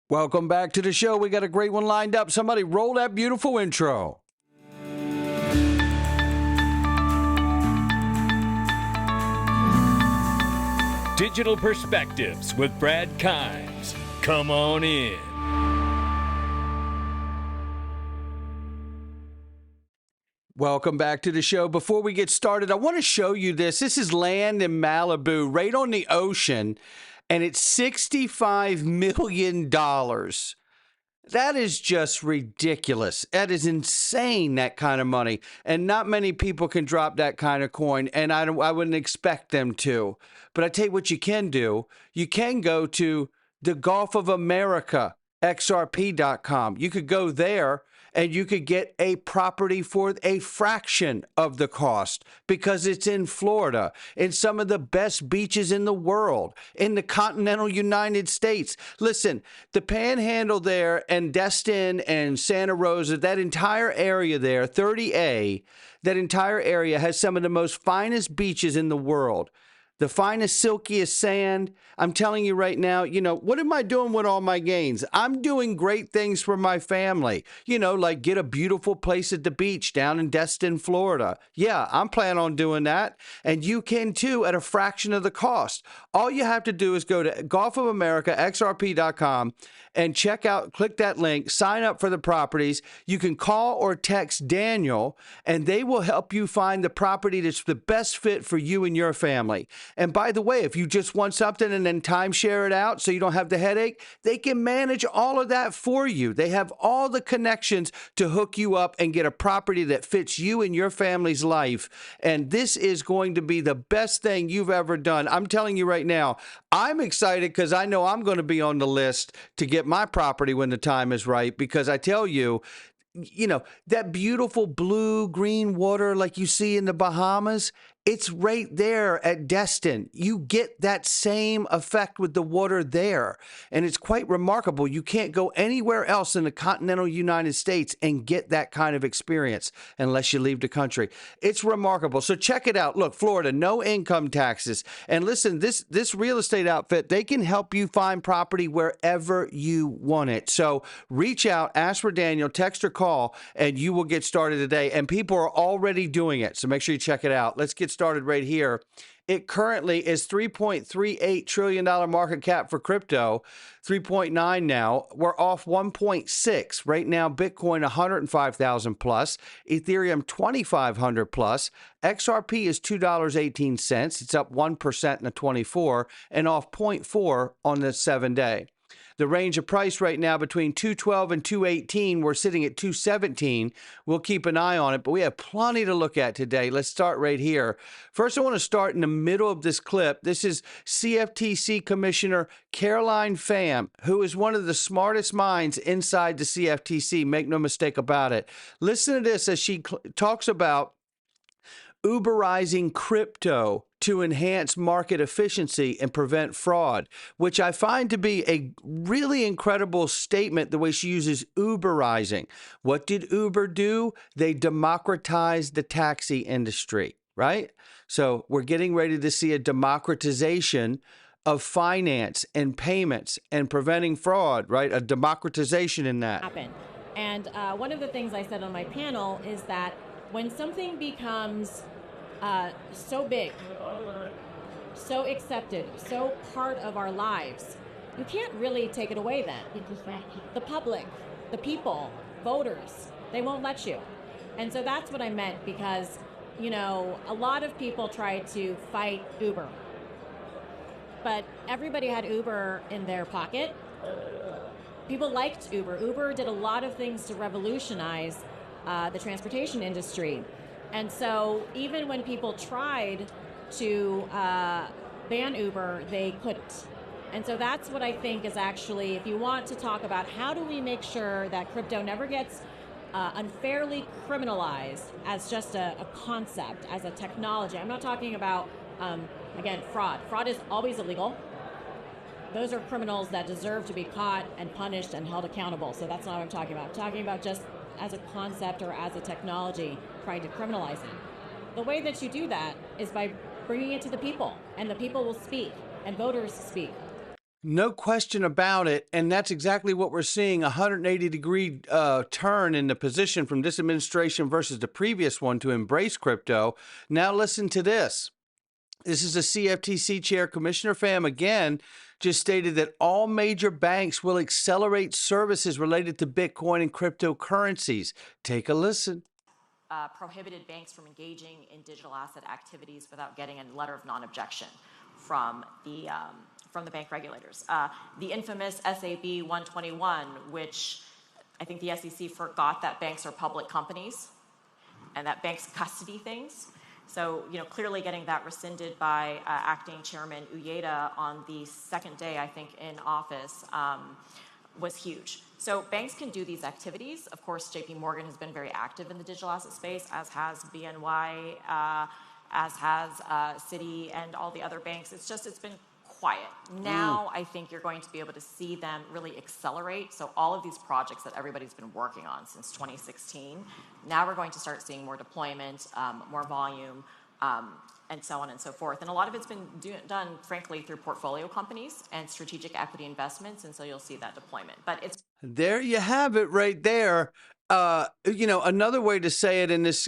Welcome back to the show. We got a great one lined up. Somebody roll that beautiful intro. Digital Perspectives with Brad Kimes. Come on in. Welcome back to the show. Before we get started, I want to show you this. This is land in Malibu, right on the ocean, and it's $65 million. That is just ridiculous. That is insane, that kind of money. And not many people can drop that kind of coin, and I wouldn't expect them to. But I tell you what you can do. You can go to the Gulf of America, XRP.com. You could go there and you could get a property for a fraction of the cost because it's in Florida, in some of the best beaches in the world, in the continental United States. Listen, the Panhandle there and Destin and Santa Rosa, that entire area there, 30A, that entire area has some of the most finest beaches in the world. The finest, silkiest sand. I'm telling you right now, what am I doing with all my gains? I'm doing great things for my family. Like get a beautiful place at the beach down in Destin, Florida. Yeah, I'm planning on doing that. And you can too at a fraction of the cost. All you have to do is go to Gulf of America, XRP.com, and check out, click that link, sign up for the properties. You can call or text Daniel, and they will help you find the property that's the best fit for you and your family. And by the way, if you just want something and then timeshare it out so you don't have the headache, they can manage all of that for you. They have all the connections to hook you up and get a property that fits you and your family's life. And this is going to be the best thing you've ever done. I'm telling you right now, I'm excited because I know I'm going to be on the list to get my property when the time is right, because I tell you, that beautiful blue green water like you see in the Bahamas, it's right there at Destin. You get that same effect with the water there. And it's quite remarkable. You can't go anywhere else in the continental United States and get that kind of experience unless you leave the country. It's remarkable. So check it out. Look, Florida, no income taxes. And listen, this real estate outfit, they can help you find property wherever you want it. So reach out, ask for Daniel, text or call, and you will get started today. And people are already doing it. So make sure you check it out. Let's get started right here. It currently is $3.38 trillion market cap for crypto, 3.9 now. We're off 1.6. Right now, Bitcoin 105,000 plus, Ethereum 2,500 plus, XRP is $2.18. It's up 1% in the 24 and off 0.4 on the 7-day. The range of price right now between 212 and 218. We're sitting at 217. We'll keep an eye on it, but we have plenty to look at today. Let's start right here. First, I want to start in the middle of this clip. This is CFTC Commissioner Caroline Pham, who is one of the smartest minds inside the CFTC. Make no mistake about it. Listen to this as she talks about Uberizing crypto to enhance market efficiency and prevent fraud, which I find to be a really incredible statement, the way she uses Uberizing. What did Uber do? They democratized the taxi industry, right? So we're getting ready to see a democratization of finance and payments and preventing fraud, right? A democratization in that. And one of the things I said on my panel is that when something becomes so big, so accepted, so part of our lives, you can't really take it away then. The public, the people, voters, they won't let you. And so that's what I meant, because, a lot of people try to fight Uber. But everybody had Uber in their pocket. People liked Uber. Uber did a lot of things to revolutionize the transportation industry. And so even when people tried to ban Uber, they couldn't. And so that's what I think is actually, if you want to talk about how do we make sure that crypto never gets unfairly criminalized as just a concept, as a technology. I'm not talking about, again, fraud. Fraud is always illegal. Those are criminals that deserve to be caught and punished and held accountable. So that's not what I'm talking about. I'm talking about just as a concept or as a technology, trying to criminalize it. The way that you do that is by bringing it to the people, and the people will speak, and voters speak. No question about it. And that's exactly what we're seeing, a 180-degree turn in the position from this administration versus the previous one to embrace crypto. Now listen to this. This is a CFTC chair, Commissioner Pham, again, just stated that all major banks will accelerate services related to Bitcoin and cryptocurrencies. Take a listen. Prohibited banks from engaging in digital asset activities without getting a letter of non-objection from the bank regulators. The infamous SAB 121, which I think the SEC forgot that banks are public companies and that banks custody things. So, clearly getting that rescinded by acting chairman Uyeda on the second day, I think, in office was huge. So banks can do these activities. Of course, JP Morgan has been very active in the digital asset space, as has BNY, as has Citi and all the other banks. It's been quiet. Now I think you're going to be able to see them really accelerate. So all of these projects that everybody's been working on since 2016, now we're going to start seeing more deployment, more volume, and so on and so forth. And a lot of it's been done, frankly, through portfolio companies and strategic equity investments. And so you'll see that deployment. But it's There you have it right there. Another way to say it in this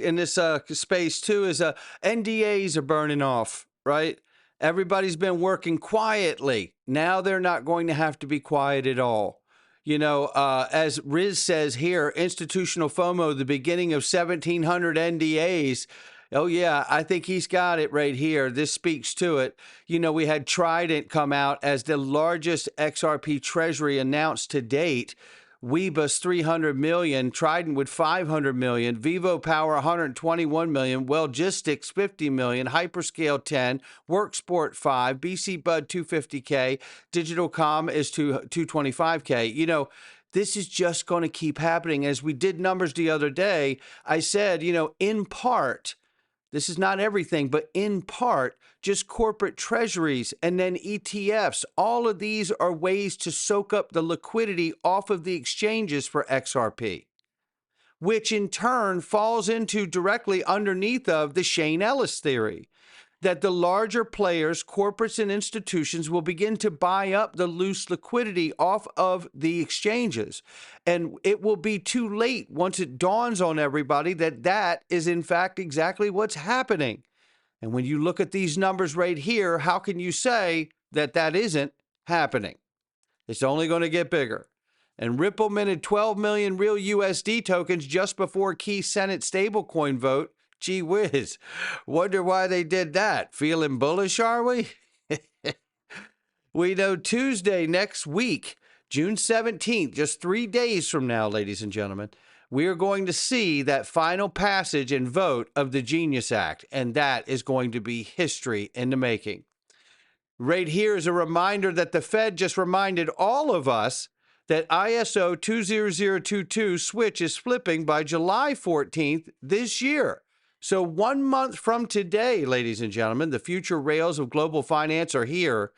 space too is NDAs are burning off, right? Everybody's been working quietly. Now they're not going to have to be quiet at all. As Riz says here, institutional FOMO, the beginning of 1,700 NDAs. Oh, yeah, I think he's got it right here. This speaks to it. We had Trident come out as the largest XRP treasury announced to date. Weebus 300 million, Trident with 500 million, Vivo Power 121 million, Wellgistics 50 million, Hyperscale 10, Worksport 5, BC Bud 250K, Digital.com is to 225K. This is just going to keep happening. As we did numbers the other day, I said, in part, this is not everything, but in part, just corporate treasuries and then ETFs. All of these are ways to soak up the liquidity off of the exchanges for XRP, which in turn falls into directly underneath of the Shane Ellis theory that the larger players, corporates and institutions, will begin to buy up the loose liquidity off of the exchanges. And it will be too late once it dawns on everybody that that is, in fact, exactly what's happening. And when you look at these numbers right here, how can you say that that isn't happening? It's only going to get bigger. And Ripple minted 12 million real USD tokens just before key Senate stablecoin vote. Gee whiz. Wonder why they did that. Feeling bullish, are we? We know Tuesday next week, June 17th, just 3 days from now, ladies and gentlemen, we are going to see that final passage and vote of the Genius Act, and that is going to be history in the making. Right here is a reminder that the Fed just reminded all of us that ISO 20022 switch is flipping by July 14th this year. So 1 month from today, ladies and gentlemen, the future rails of global finance are here.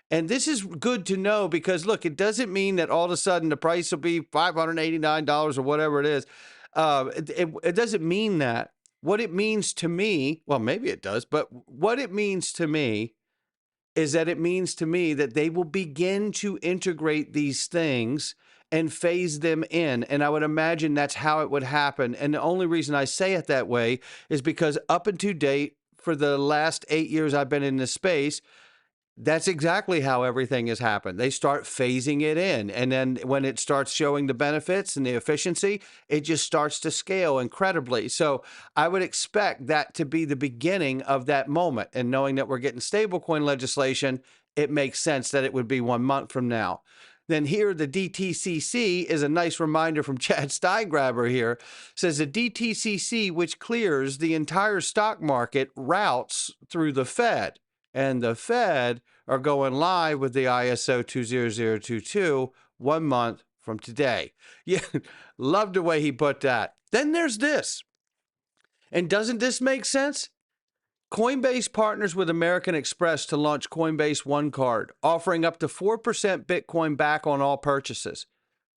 And this is good to know because, look, it doesn't mean that all of a sudden the price will be $589 or whatever it is. It doesn't mean that. What it means to me, well, maybe it does, but what it means to me is that it means to me that they will begin to integrate these things and phase them in. And I would imagine that's how it would happen. And the only reason I say it that way is because up until date, for the last 8 years I've been in this space, that's exactly how everything has happened. They start phasing it in. And then when it starts showing the benefits and the efficiency, it just starts to scale incredibly. So I would expect that to be the beginning of that moment. And knowing that we're getting stablecoin legislation, it makes sense that it would be 1 month from now. Then here, the DTCC is a nice reminder from Chad Steingraber here. Says the DTCC, which clears the entire stock market, routes through the Fed. And the Fed are going live with the ISO 20022 1 month from today. Yeah, love the way he put that. Then there's this. And doesn't this make sense? Coinbase partners with American Express to launch Coinbase One Card, offering up to 4% Bitcoin back on all purchases.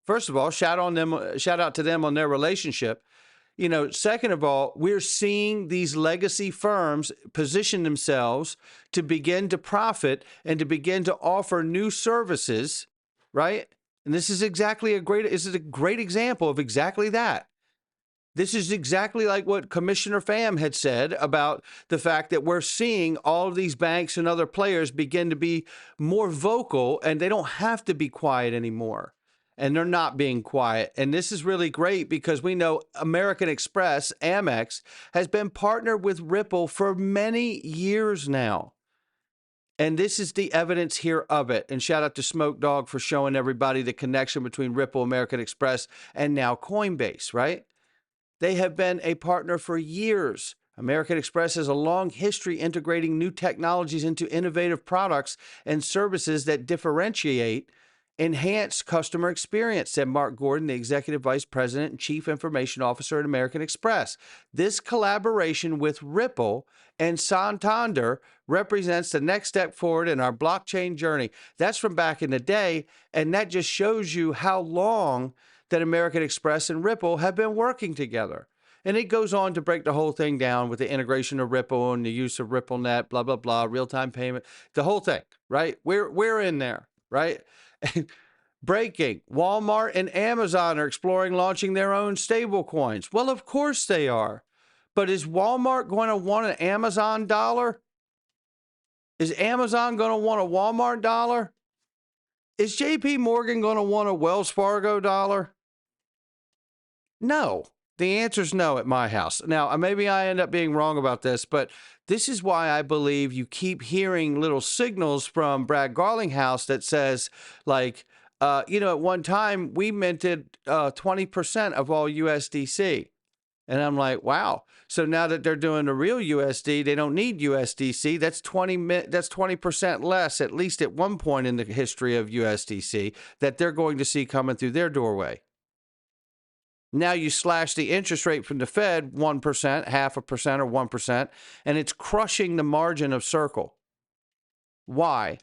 First of all, shout out to them on their relationship. Second of all, we're seeing these legacy firms position themselves to begin to profit and to begin to offer new services, right? And this is a great example of exactly that. This is exactly like what Commissioner Pham had said about the fact that we're seeing all of these banks and other players begin to be more vocal, and they don't have to be quiet anymore. And they're not being quiet. And this is really great because we know American Express, Amex, has been partnered with Ripple for many years now. And this is the evidence here of it. And shout out to Smoke Dog for showing everybody the connection between Ripple, American Express, and now Coinbase, right? They have been a partner for years. American Express has a long history integrating new technologies into innovative products and services that differentiate, enhance customer experience, said Mark Gordon, the Executive Vice President and Chief Information Officer at American Express. This collaboration with Ripple and Santander represents the next step forward in our blockchain journey. That's from back in the day, and that just shows you how long that American Express and Ripple have been working together. And it goes on to break the whole thing down with the integration of Ripple and the use of RippleNet, blah, blah, blah, real-time payment, the whole thing, right? We're in there, right? Breaking, Walmart and Amazon are exploring launching their own stablecoins. Well, of course they are. But is Walmart going to want an Amazon dollar? Is Amazon going to want a Walmart dollar? Is JP Morgan going to want a Wells Fargo dollar? No. The answer is no at my house. Now, maybe I end up being wrong about this, but this is why I believe you keep hearing little signals from Brad Garlinghouse that says, like, at one time we minted 20% of all USDC. And I'm like, wow. So now that they're doing the real USD, they don't need USDC. That's 20% less, at least at one point in the history of USDC, that they're going to see coming through their doorway. Now you slash the interest rate from the Fed 1%, 0.5% or 1%, and it's crushing the margin of Circle. Why?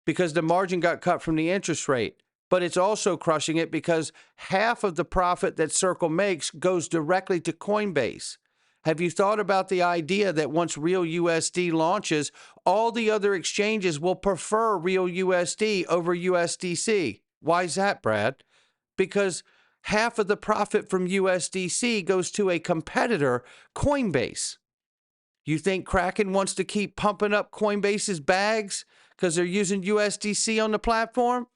Because the margin got cut from the interest rate. But it's also crushing it because half of the profit that Circle makes goes directly to Coinbase. Have you thought about the idea that once Real USD launches, all the other exchanges will prefer Real USD over USDC? Why is that, Brad? Because half of the profit from USDC goes to a competitor, Coinbase. You think Kraken wants to keep pumping up Coinbase's bags because they're using USDC on the platform?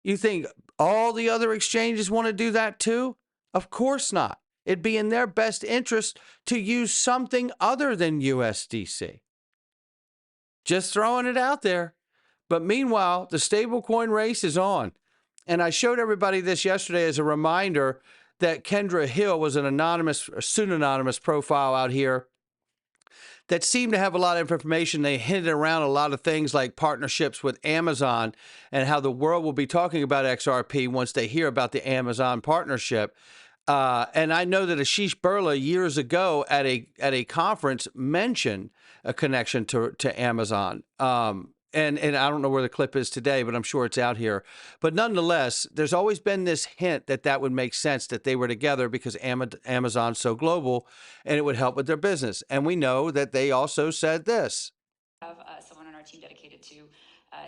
You think all the other exchanges want to do that too? Of course not. It'd be in their best interest to use something other than USDC. Just throwing it out there. But meanwhile, the stablecoin race is on. And I showed everybody this yesterday as a reminder that Kendra Hill was an pseudonymous profile out here that seemed to have a lot of information. They hinted around a lot of things like partnerships with Amazon and how the world will be talking about XRP once they hear about the Amazon partnership. And I know that Ashish Birla years ago at a conference mentioned a connection to Amazon. And I don't know where the clip is today, but I'm sure it's out here. But nonetheless, there's always been this hint that would make sense that they were together because Amazon's so global and it would help with their business. And we know that they also said this. Have someone on our team dedicated to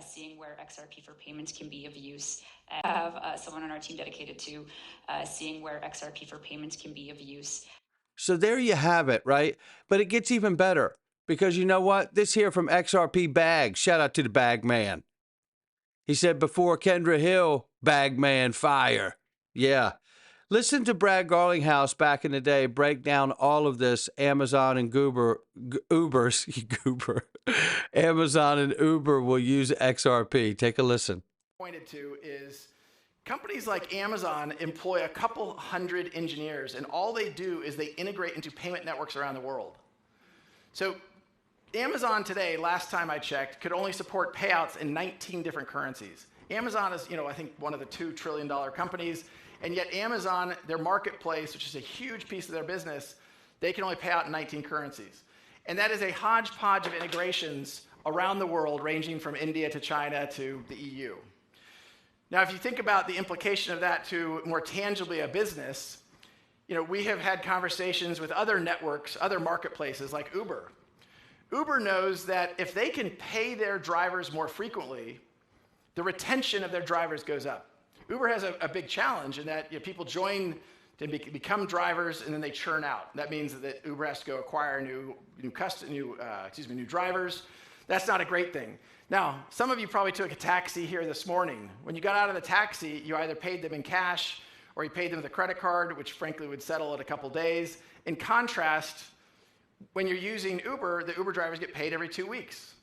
seeing where XRP for payments can be of use. So there you have it, right? But it gets even better. Because you know what? This here from XRP Bag. Shout out to the Bag Man. He said before Kendra Hill, Bag Man fire. Yeah. Listen to Brad Garlinghouse back in the day break down all of this Amazon and Amazon and Uber will use XRP. Take a listen. Pointed to is companies like Amazon employ a couple hundred engineers, and all they do is they integrate into payment networks around the world. So Amazon today, last time I checked, could only support payouts in 19 different currencies. Amazon is, I think one of the $2 trillion companies, and yet Amazon, their marketplace, which is a huge piece of their business, they can only pay out in 19 currencies. And that is a hodgepodge of integrations around the world, ranging from India to China to the EU. Now, if you think about the implication of that to more tangibly a business, we have had conversations with other networks, other marketplaces like Uber. Uber knows that if they can pay their drivers more frequently, the retention of their drivers goes up. Uber has a big challenge in that people join to become drivers and then they churn out. That means that Uber has to go acquire new drivers. That's not a great thing. Now, some of you probably took a taxi here this morning. When you got out of the taxi, you either paid them in cash or you paid them with a credit card, which frankly would settle in a couple days. In contrast, when you're using Uber, the Uber drivers get paid every 2 weeks.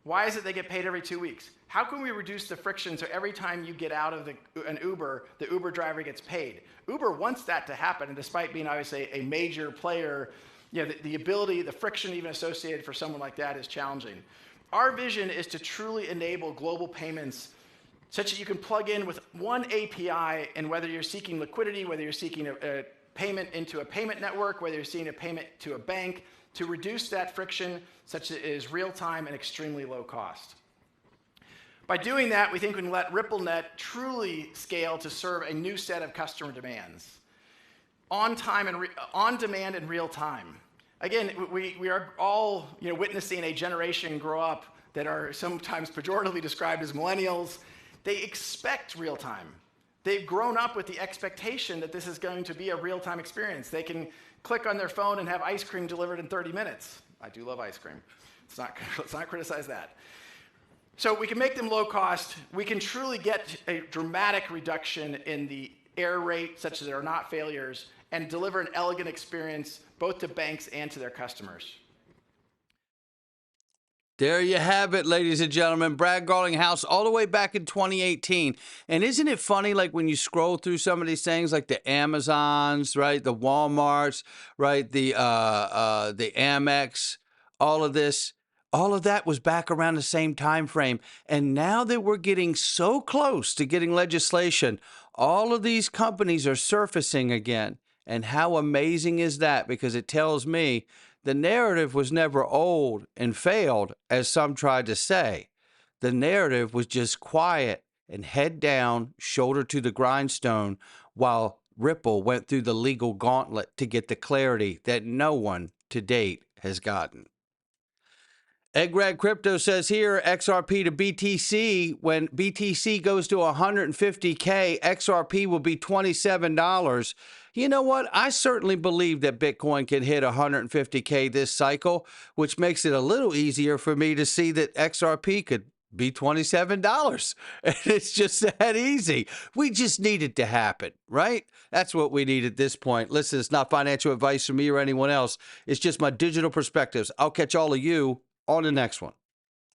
Why is it they get paid every 2 weeks? How can we reduce the friction so every time you get out of an Uber, the Uber driver gets paid? Uber wants that to happen, and despite being obviously a major player, the ability, the friction even associated for someone like that is challenging. Our vision is to truly enable global payments such that you can plug in with one API, and whether you're seeking liquidity, whether you're seeking a payment into a payment network, whether you're seeking a payment to a bank, to reduce that friction such that it is real-time and extremely low cost. By doing that, we think we can let RippleNet truly scale to serve a new set of customer demands. On demand and real time. Again, we are all witnessing a generation grow up that are sometimes pejoratively described as millennials. They expect real time. They've grown up with the expectation that this is going to be a real-time experience. They can click on their phone and have ice cream delivered in 30 minutes. I do love ice cream. Let's not criticize that. So we can make them low cost. We can truly get a dramatic reduction in the error rate such that there are not failures, and deliver an elegant experience both to banks and to their customers. There you have it, ladies and gentlemen. Brad Garlinghouse all the way back in 2018. And isn't it funny, like when you scroll through some of these things, like the Amazons, right, the Walmarts, right, the Amex, all of that was back around the same time frame. And now that we're getting so close to getting legislation, all of these companies are surfacing again. And how amazing is that? Because it tells me the narrative was never old and failed, as some tried to say. The narrative was just quiet and head down, shoulder to the grindstone, while Ripple went through the legal gauntlet to get the clarity that no one to date has gotten. Eggrad Crypto says here, XRP to BTC, when BTC goes to 150K, XRP will be $27. You know what? I certainly believe that Bitcoin can hit 150K this cycle, which makes it a little easier for me to see that XRP could be $27. And it's just that easy. We just need it to happen, right? That's what we need at this point. Listen, it's not financial advice from me or anyone else. It's just my digital perspectives. I'll catch all of you on the next one.